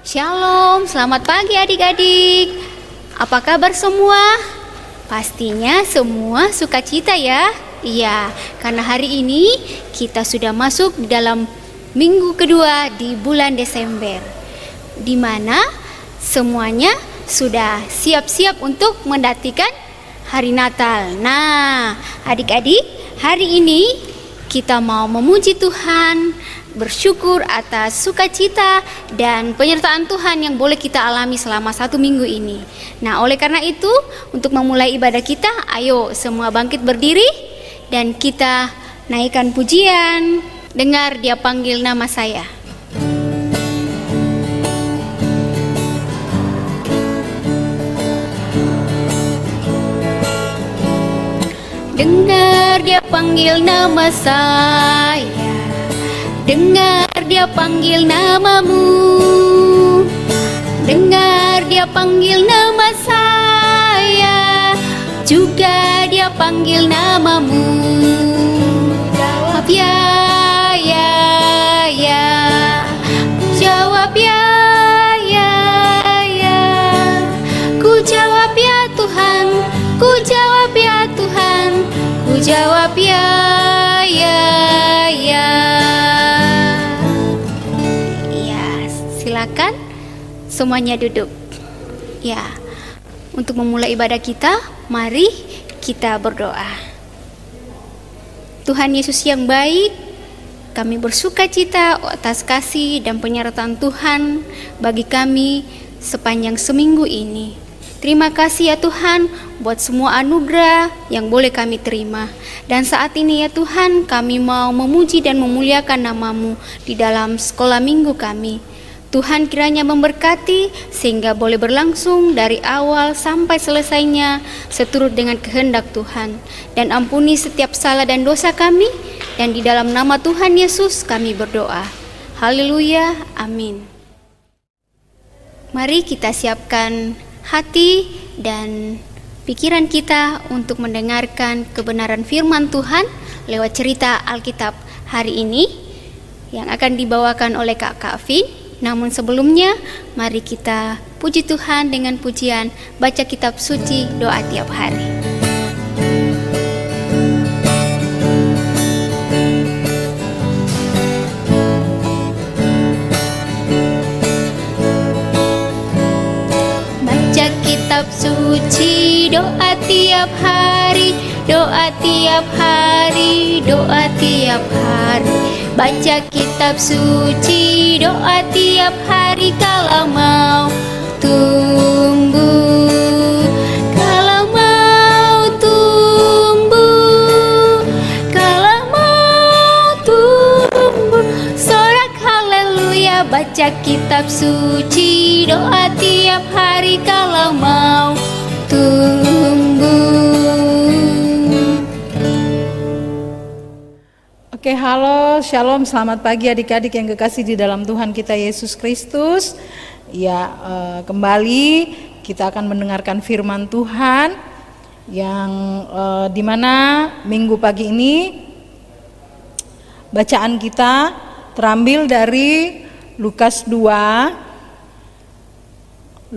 Shalom, selamat pagi adik-adik. Apa kabar semua? Pastinya semua sukacita ya? Iya, karena hari ini kita sudah masuk di dalam minggu kedua di bulan Desember, di mana semuanya sudah siap-siap untuk menantikan hari Natal. Nah, adik-adik, hari ini kita mau memuji Tuhan, bersyukur atas sukacita dan penyertaan Tuhan yang boleh kita alami selama 1 minggu ini. Nah, oleh karena itu, untuk memulai ibadah kita, ayo semua bangkit berdiri dan kita naikkan pujian. Dengar Dia panggil nama saya. Dengar Dia panggil nama saya, dengar Dia panggil namamu, dengar Dia panggil nama saya, juga Dia panggil namamu. Jawab ya, ya, ya. Jawab ya, ya, ya. Ku jawab ya Tuhan, ku jawab ya Tuhan, ku jawab ya, ya, ya. Ya, silakan semuanya duduk. Ya, untuk memulai ibadah kita, mari kita berdoa. Tuhan Yesus yang baik, kami bersuka cita atas kasih dan penyertaan Tuhan bagi kami sepanjang seminggu ini. Terima kasih ya Tuhan buat semua anugerah yang boleh kami terima. Dan saat ini ya Tuhan, kami mau memuji dan memuliakan nama-Mu di dalam sekolah minggu kami. Tuhan kiranya memberkati sehingga boleh berlangsung dari awal sampai selesainya seturut dengan kehendak Tuhan. Dan ampuni setiap salah dan dosa kami, dan di dalam nama Tuhan Yesus kami berdoa. Haleluya, amin. Mari kita siapkan hati dan pikiran kita untuk mendengarkan kebenaran firman Tuhan lewat cerita Alkitab hari ini yang akan dibawakan oleh Kak Vin. Namun sebelumnya, mari kita puji Tuhan dengan pujian baca kitab suci doa tiap hari. Baca kitab suci doa tiap hari, doa tiap hari, doa tiap hari. Baca kitab suci doa tiap hari kalau mau tumbuh, kalau mau tumbuh, kalau mau tumbuh. Sorak haleluya, baca kitab suci doa tiap hari kalau mau tumbuh. Oke, halo, shalom, selamat pagi adik-adik yang kekasih di dalam Tuhan kita Yesus Kristus. Ya, kembali kita akan mendengarkan firman Tuhan yang dimana minggu pagi ini bacaan kita terambil dari Lukas 2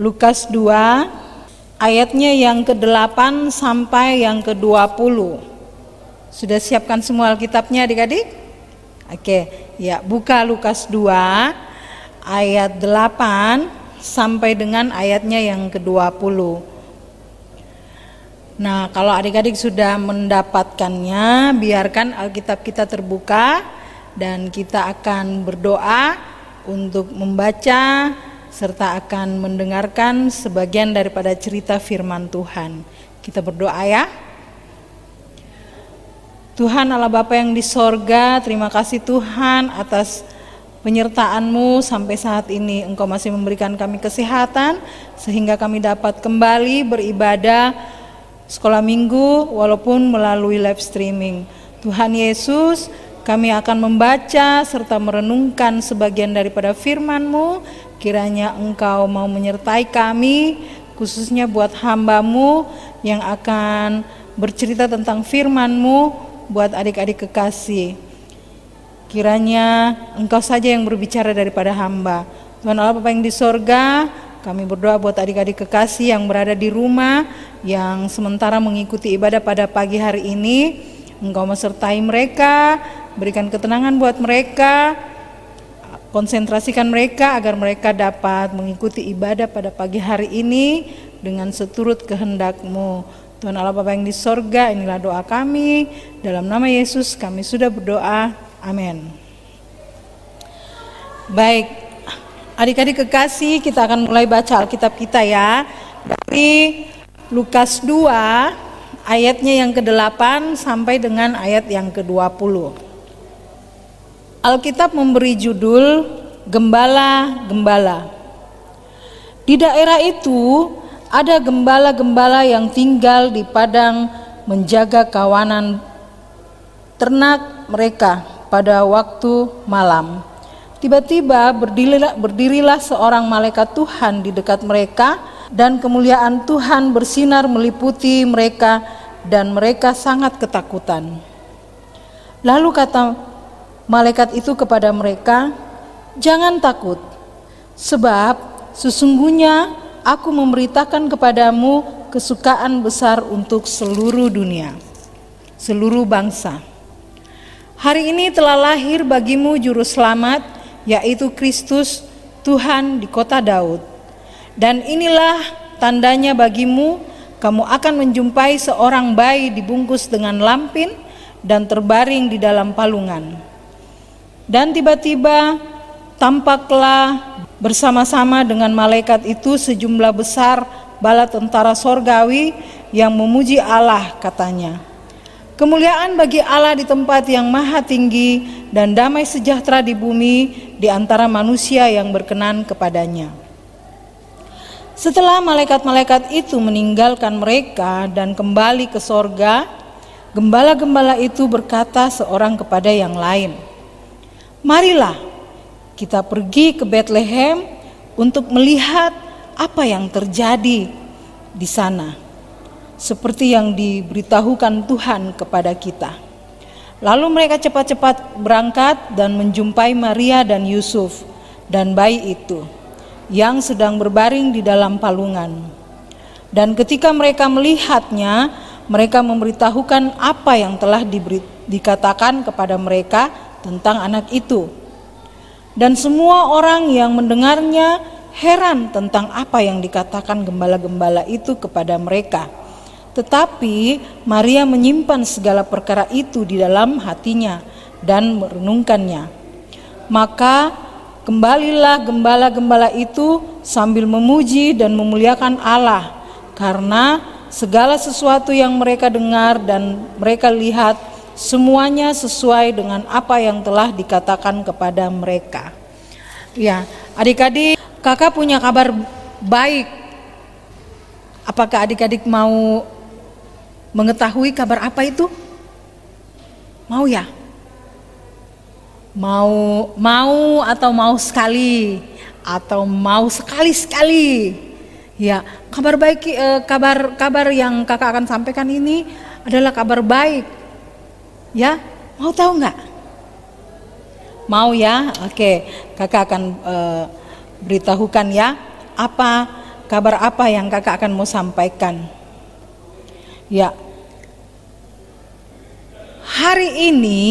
ayatnya yang ke-8 sampai yang ke-20. Sudah siapkan semua Alkitabnya adik-adik? Oke, ya, buka Lukas 2 ayat 8 sampai dengan ayatnya yang ke-20. Nah, kalau adik-adik sudah mendapatkannya, biarkan Alkitab kita terbuka dan kita akan berdoa untuk membaca serta akan mendengarkan sebagian daripada cerita firman Tuhan. Kita berdoa ya. Tuhan Allah Bapa yang di sorga, terima kasih Tuhan atas penyertaan-Mu sampai saat ini. Engkau masih memberikan kami kesehatan sehingga kami dapat kembali beribadah sekolah minggu walaupun melalui live streaming. Tuhan Yesus, kami akan membaca serta merenungkan sebagian daripada firman-Mu. Kiranya Engkau mau menyertai kami, khususnya buat hamba-Mu yang akan bercerita tentang firman-Mu. Buat adik-adik kekasih, kiranya Engkau saja yang berbicara daripada hamba. Tuhan Allah Bapa yang di sorga, kami berdoa buat adik-adik kekasih yang berada di rumah, yang sementara mengikuti ibadah pada pagi hari ini. Engkau mesertai mereka, berikan ketenangan buat mereka, konsentrasikan mereka agar mereka dapat mengikuti ibadah pada pagi hari ini dengan seturut kehendak-Mu. Tuhan Allah Bapa yang di sorga, inilah doa kami. Dalam nama Yesus kami sudah berdoa. Amin. Baik. Adik-adik kekasih, kita akan mulai baca Alkitab kita ya. Dari Lukas 2 ayatnya yang ke-8 sampai dengan ayat yang ke-20. Alkitab memberi judul Gembala-Gembala. Di daerah itu ada gembala-gembala yang tinggal di padang menjaga kawanan ternak mereka pada waktu malam. Tiba-tiba berdirilah seorang malaikat Tuhan di dekat mereka, dan kemuliaan Tuhan bersinar meliputi mereka, dan mereka sangat ketakutan. Lalu kata malaikat itu kepada mereka, "Jangan takut, sebab sesungguhnya aku memberitakan kepadamu kesukaan besar untuk seluruh dunia, seluruh bangsa. Hari ini telah lahir bagimu juru selamat, yaitu Kristus Tuhan di kota Daud. Dan inilah tandanya bagimu, kamu akan menjumpai seorang bayi dibungkus dengan lampin dan terbaring di dalam palungan." Dan tiba-tiba tampaklah bersama-sama dengan malaikat itu sejumlah besar bala tentara sorgawi yang memuji Allah, katanya, "Kemuliaan bagi Allah di tempat yang maha tinggi, dan damai sejahtera di bumi di antara manusia yang berkenan kepadanya." Setelah malaikat-malaikat itu meninggalkan mereka dan kembali ke sorga, gembala-gembala itu berkata seorang kepada yang lain, "Marilah kita pergi ke Betlehem untuk melihat apa yang terjadi di sana, seperti yang diberitahukan Tuhan kepada kita." Lalu mereka cepat-cepat berangkat dan menjumpai Maria dan Yusuf dan bayi itu yang sedang berbaring di dalam palungan. Dan ketika mereka melihatnya, mereka memberitahukan apa yang telah dikatakan kepada mereka tentang anak itu. Dan semua orang yang mendengarnya heran tentang apa yang dikatakan gembala-gembala itu kepada mereka. Tetapi Maria menyimpan segala perkara itu di dalam hatinya dan merenungkannya. Maka kembalilah gembala-gembala itu sambil memuji dan memuliakan Allah, karena segala sesuatu yang mereka dengar dan mereka lihat semuanya sesuai dengan apa yang telah dikatakan kepada mereka. Ya, adik-adik, kakak punya kabar baik. Apakah adik-adik mau mengetahui kabar apa itu? Mau ya? Mau atau mau sekali? Atau mau sekali-sekali? Ya, kabar baik, kabar yang kakak akan sampaikan ini adalah kabar baik. Ya, mau tahu nggak? Mau ya? Oke, kakak akan beritahukan ya, kabar apa yang kakak akan mau sampaikan. Ya, hari ini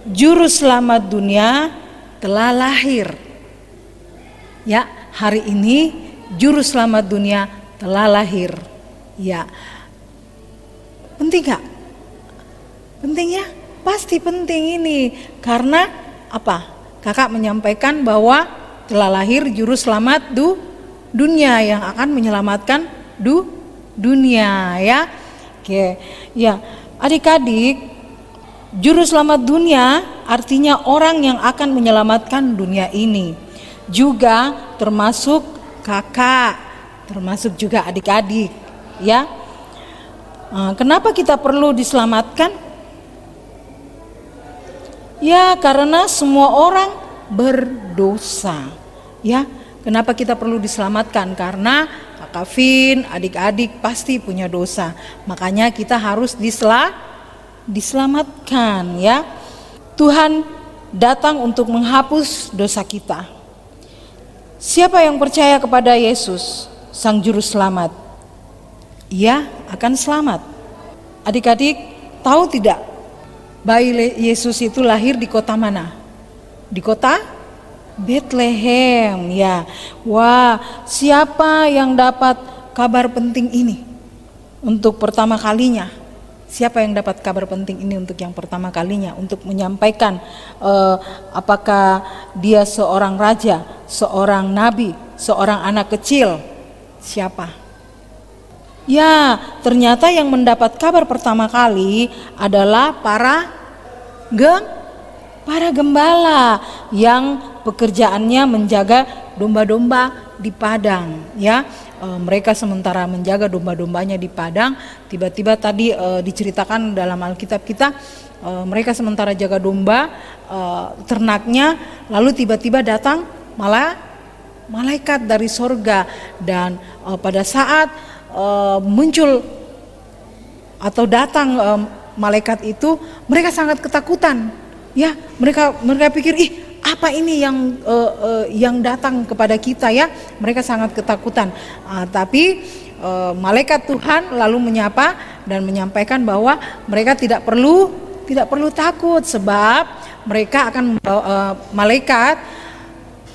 Juru Selamat dunia telah lahir. Ya, hari ini Juru Selamat dunia telah lahir. Ya, penting gak? Penting ya? Pasti penting ini. Karena apa? Kakak menyampaikan bahwa telah lahir Juru Selamat dunia yang akan menyelamatkan dunia ya. Oke, ya adik-adik, Juru Selamat dunia artinya orang yang akan menyelamatkan dunia ini. Juga termasuk kakak, termasuk juga adik-adik ya. Kenapa kita perlu diselamatkan? Ya, karena semua orang berdosa ya. Kenapa kita perlu diselamatkan? Karena Kakak Vin, adik-adik pasti punya dosa. Makanya kita harus diselamatkan ya. Tuhan datang untuk menghapus dosa kita. Siapa yang percaya kepada Yesus, Sang Juru Selamat, ia akan selamat. Adik-adik tahu tidak, bayi Yesus itu lahir di kota mana? Di kota Bethlehem, ya. Wah, siapa yang dapat kabar penting ini untuk pertama kalinya? Siapa yang dapat kabar penting ini untuk yang pertama kalinya, untuk menyampaikan apakah dia seorang raja, seorang nabi, seorang anak kecil? Siapa? Ya, ternyata yang mendapat kabar pertama kali adalah para gembala yang pekerjaannya menjaga domba-domba di padang, ya. Mereka sementara menjaga domba-dombanya di padang, tiba-tiba tadi diceritakan dalam Alkitab kita, mereka sementara jaga domba ternaknya, lalu tiba-tiba datang malah malaikat dari sorga, dan pada saat muncul atau datang malaikat itu, mereka sangat ketakutan, ya. Mereka pikir, apa ini yang datang kepada kita, ya. Mereka sangat ketakutan. Tapi malaikat Tuhan lalu menyapa dan menyampaikan bahwa mereka tidak perlu takut, sebab mereka akan malaikat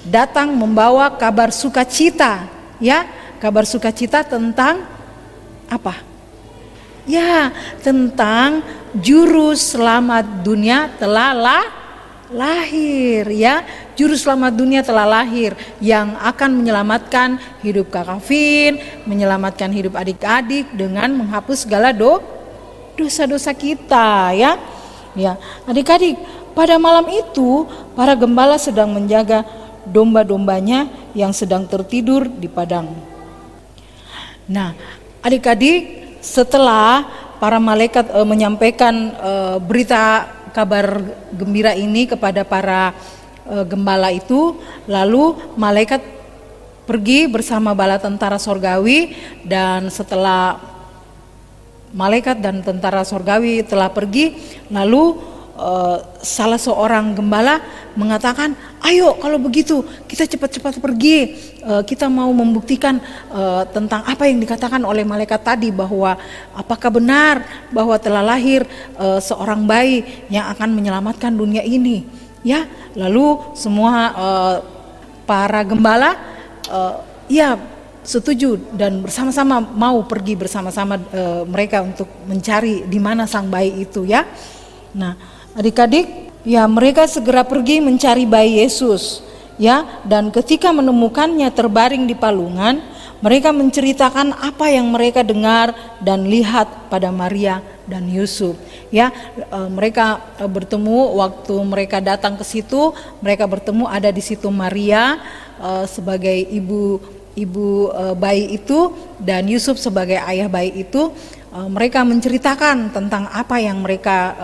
datang membawa kabar sukacita, ya. Kabar sukacita tentang apa? Ya, tentang Juru Selamat dunia telah lahir, ya. Juru Selamat dunia telah lahir yang akan menyelamatkan hidup Kakak Vin, menyelamatkan hidup adik-adik dengan menghapus segala dosa-dosa kita, ya. Ya, adik-adik, pada malam itu para gembala sedang menjaga domba-dombanya yang sedang tertidur di padang. Nah, adik-adik, setelah para malaikat menyampaikan berita kabar gembira ini kepada para gembala itu, lalu malaikat pergi bersama bala tentara sorgawi, dan setelah malaikat dan tentara sorgawi telah pergi, lalu salah seorang gembala mengatakan, ayo kalau begitu kita cepat-cepat pergi, kita mau membuktikan tentang apa yang dikatakan oleh malaikat tadi, bahwa apakah benar bahwa telah lahir seorang bayi yang akan menyelamatkan dunia ini, ya. Lalu semua para gembala ya setuju dan bersama-sama mau pergi bersama-sama mereka untuk mencari di mana sang bayi itu, ya. Nah, adik-adik, ya mereka segera pergi mencari bayi Yesus, ya. Dan ketika menemukannya terbaring di palungan, mereka menceritakan apa yang mereka dengar dan lihat pada Maria dan Yusuf, ya. Mereka bertemu waktu mereka datang ke situ, mereka bertemu ada di situ Maria sebagai ibu bayi itu, dan Yusuf sebagai ayah bayi itu. Mereka menceritakan tentang apa yang mereka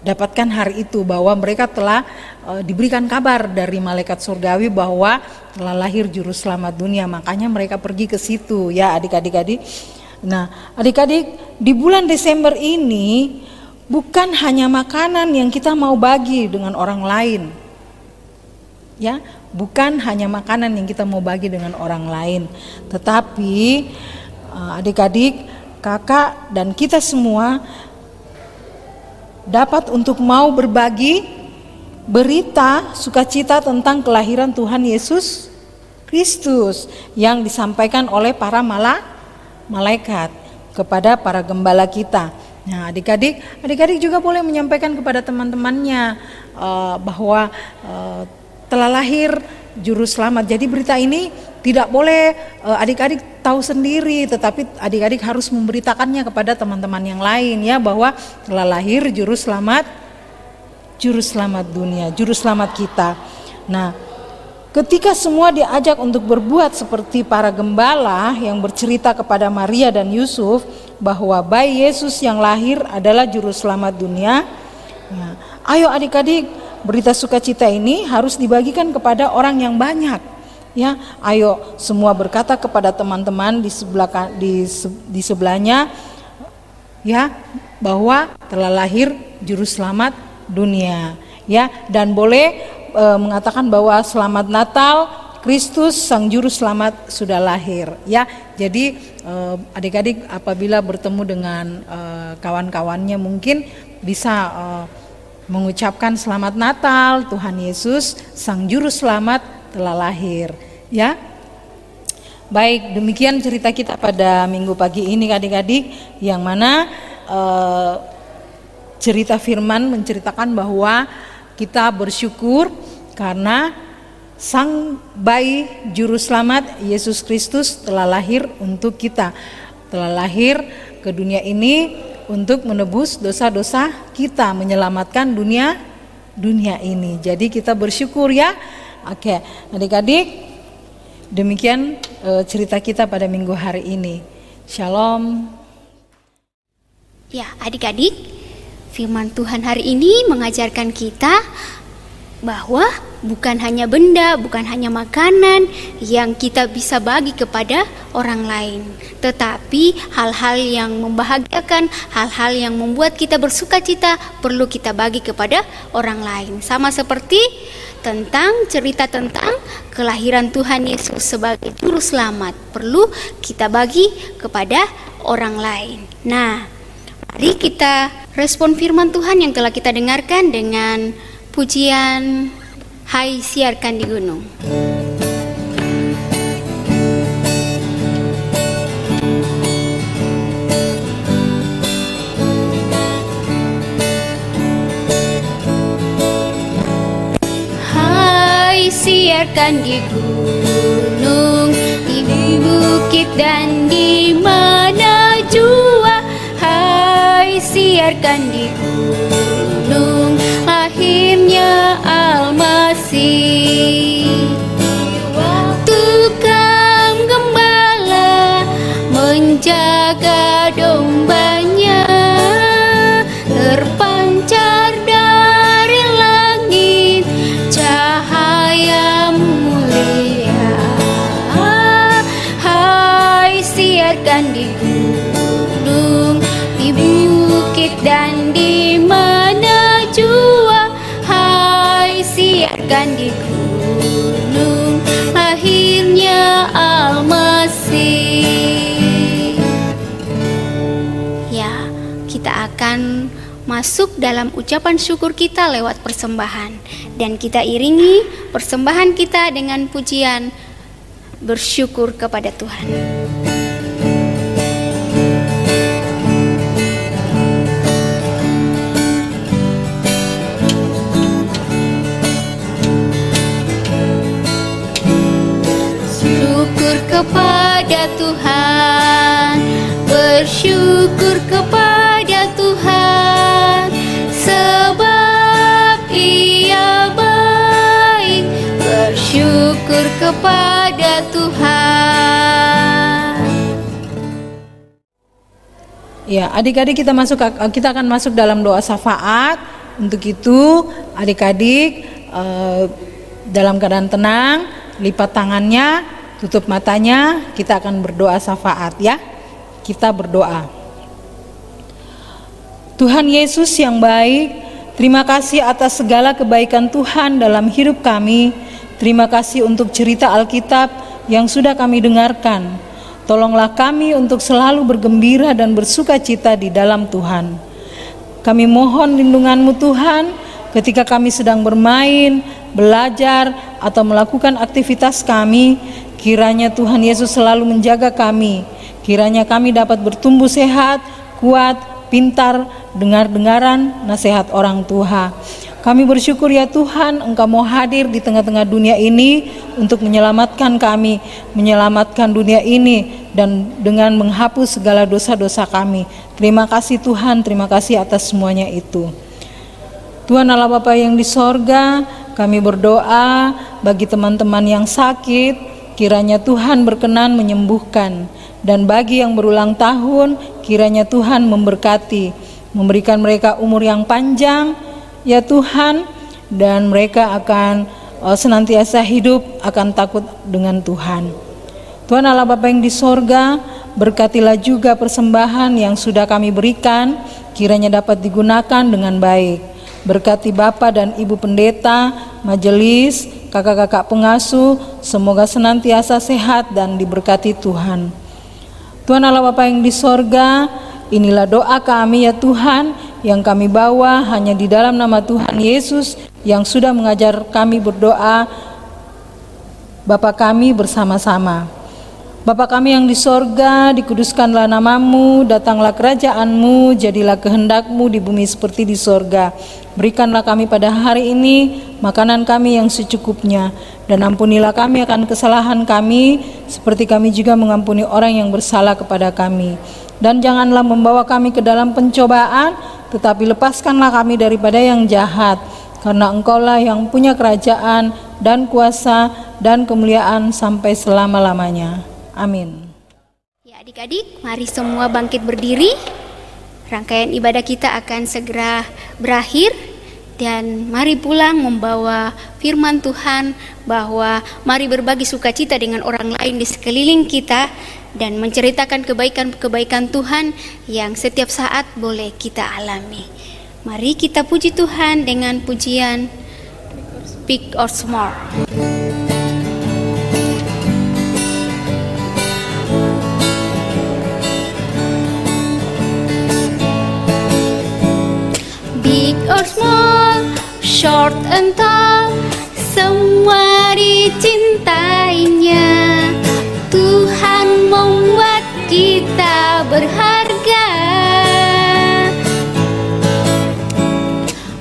dapatkan hari itu, bahwa mereka telah diberikan kabar dari malaikat surgawi bahwa telah lahir juru selamat dunia. Makanya mereka pergi ke situ, ya adik-adik. Nah, adik-adik, di bulan Desember ini bukan hanya makanan yang kita mau bagi dengan orang lain, ya, bukan hanya makanan yang kita mau bagi dengan orang lain, tetapi adik-adik, kakak dan kita semua dapat untuk mau berbagi berita sukacita tentang kelahiran Tuhan Yesus Kristus yang disampaikan oleh para malaikat kepada para gembala kita. Nah, adik-adik juga boleh menyampaikan kepada teman-temannya bahwa telah lahir juru selamat. Jadi berita ini tidak boleh adik-adik tahu sendiri, tetapi adik-adik harus memberitakannya kepada teman-teman yang lain, ya, bahwa telah lahir juru selamat dunia, juru selamat kita. Nah, ketika semua diajak untuk berbuat seperti para gembala yang bercerita kepada Maria dan Yusuf bahwa bayi Yesus yang lahir adalah juru selamat dunia. Nah, ayo adik-adik, berita sukacita ini harus dibagikan kepada orang yang banyak, ya. Ayo semua berkata kepada teman-teman di sebelahnya, ya, bahwa telah lahir juru selamat dunia, ya. Dan boleh mengatakan bahwa selamat Natal Kristus Sang Juru Selamat sudah lahir, ya. Jadi adik-adik apabila bertemu dengan kawan-kawannya mungkin bisa mengucapkan selamat Natal, Tuhan Yesus Sang Juru Selamat telah lahir, ya. Baik, demikian cerita kita pada minggu pagi ini adik-adik, yang mana cerita firman menceritakan bahwa kita bersyukur karena Sang Bayi Juru Selamat Yesus Kristus telah lahir untuk kita, telah lahir ke dunia ini untuk menebus dosa-dosa kita, menyelamatkan dunia ini. Jadi kita bersyukur, ya. Oke, adik-adik, demikian cerita kita pada minggu hari ini. Shalom. Ya, adik-adik, firman Tuhan hari ini mengajarkan kita bahwa bukan hanya benda, bukan hanya makanan yang kita bisa bagi kepada orang lain, tetapi hal-hal yang membahagiakan, hal-hal yang membuat kita bersukacita perlu kita bagi kepada orang lain. Sama seperti tentang cerita tentang kelahiran Tuhan Yesus sebagai Juru Selamat, perlu kita bagi kepada orang lain. Nah, mari kita respon firman Tuhan yang telah kita dengarkan dengan pujian Hai Siarkan di Gunung. Hai siarkan di gunung, di bukit dan di mana jua. Hai siarkan di gunung, lahirnya Almasih. Tukang gembala menjaga dombanya, terpancar dari langit cahaya mulia. Hai siarkan di gunung, di bukit dan di mana jua. Hai siarkan di gunung, lahirnya Almasih. Ya, kita akan masuk dalam ucapan syukur kita lewat persembahan, dan kita iringi persembahan kita dengan pujian bersyukur kepada Tuhan. Kepada Tuhan, bersyukur kepada Tuhan, sebab Ia baik. Bersyukur kepada Tuhan. Ya, adik-adik kita akan masuk dalam doa syafaat. Untuk itu, adik-adik dalam keadaan tenang, lipat tangannya, tutup matanya, kita akan berdoa syafaat, ya. Kita berdoa. Tuhan Yesus yang baik, terima kasih atas segala kebaikan Tuhan dalam hidup kami. Terima kasih untuk cerita Alkitab yang sudah kami dengarkan. Tolonglah kami untuk selalu bergembira dan bersukacita di dalam Tuhan. Kami mohon lindungan-Mu Tuhan ketika kami sedang bermain, belajar, atau melakukan aktivitas kami. Kiranya Tuhan Yesus selalu menjaga kami. Kiranya kami dapat bertumbuh sehat, kuat, pintar, dengar-dengaran nasihat orang tua. Kami bersyukur ya Tuhan, Engkau mau hadir di tengah-tengah dunia ini untuk menyelamatkan kami, menyelamatkan dunia ini, dan dengan menghapus segala dosa-dosa kami. Terima kasih Tuhan, terima kasih atas semuanya itu. Tuhan Allah Bapa yang di sorga, kami berdoa bagi teman-teman yang sakit, kiranya Tuhan berkenan menyembuhkan, dan bagi yang berulang tahun, kiranya Tuhan memberkati, memberikan mereka umur yang panjang, ya Tuhan, dan mereka akan senantiasa hidup akan takut dengan Tuhan. Tuhan Allah Bapa yang di sorga, berkatilah juga persembahan yang sudah kami berikan, kiranya dapat digunakan dengan baik. Berkati Bapak dan Ibu Pendeta, majelis, kakak-kakak pengasuh, semoga senantiasa sehat dan diberkati Tuhan. Tuhan Allah Bapa yang di sorga, inilah doa kami ya Tuhan, yang kami bawa hanya di dalam nama Tuhan Yesus yang sudah mengajar kami berdoa, Bapa kami bersama-sama. Bapa kami yang di sorga, dikuduskanlah namamu, datanglah kerajaanmu, jadilah kehendakmu di bumi seperti di sorga. Berikanlah kami pada hari ini makanan kami yang secukupnya, dan ampunilah kami akan kesalahan kami, seperti kami juga mengampuni orang yang bersalah kepada kami. Dan janganlah membawa kami ke dalam pencobaan, tetapi lepaskanlah kami daripada yang jahat, karena Engkaulah yang punya kerajaan dan kuasa dan kemuliaan sampai selama-lamanya. Amin. Ya adik-adik, mari semua bangkit berdiri. Rangkaian ibadah kita akan segera berakhir. Dan mari pulang membawa firman Tuhan bahwa mari berbagi sukacita dengan orang lain di sekeliling kita dan menceritakan kebaikan-kebaikan Tuhan yang setiap saat boleh kita alami. Mari kita puji Tuhan dengan pujian Big or Small. Big or small, short and tall, semua dicintainya. Tuhan membuat kita berharga.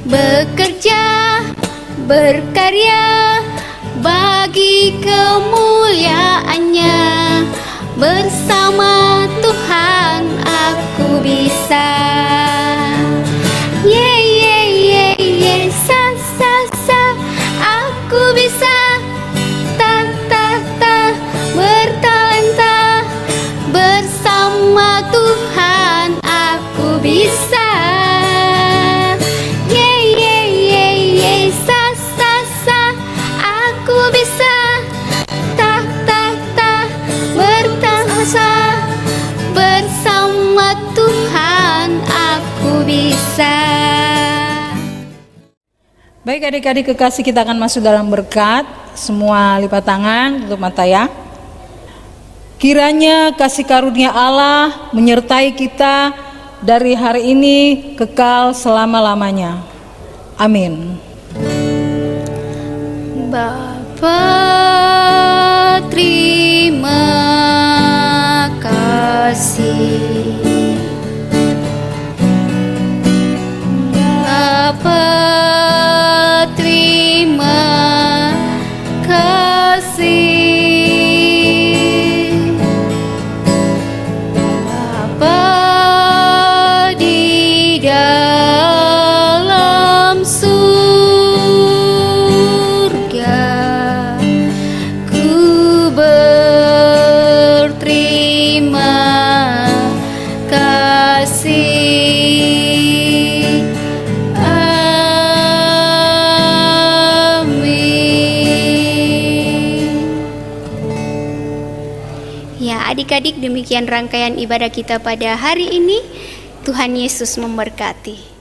Bekerja, berkarya bagi kemuliaannya. Bersama Tuhan aku bisa. Aku bisa, bertalenta, bersama Tuhan aku bisa. Aku bisa, bertalenta, bersama Tuhan aku bisa. Baik adik-adik kekasih, kita akan masuk dalam berkat. Semua lipat tangan, tutup mata ya. Kiranya kasih karunia Allah menyertai kita dari hari ini kekal selama-lamanya. Amin. Bapa, terima kasih. Bapa, terima kasih. Bapa di dalam surga, ku berterima kasih. Adik-adik, demikian rangkaian ibadah kita pada hari ini. Tuhan Yesus memberkati.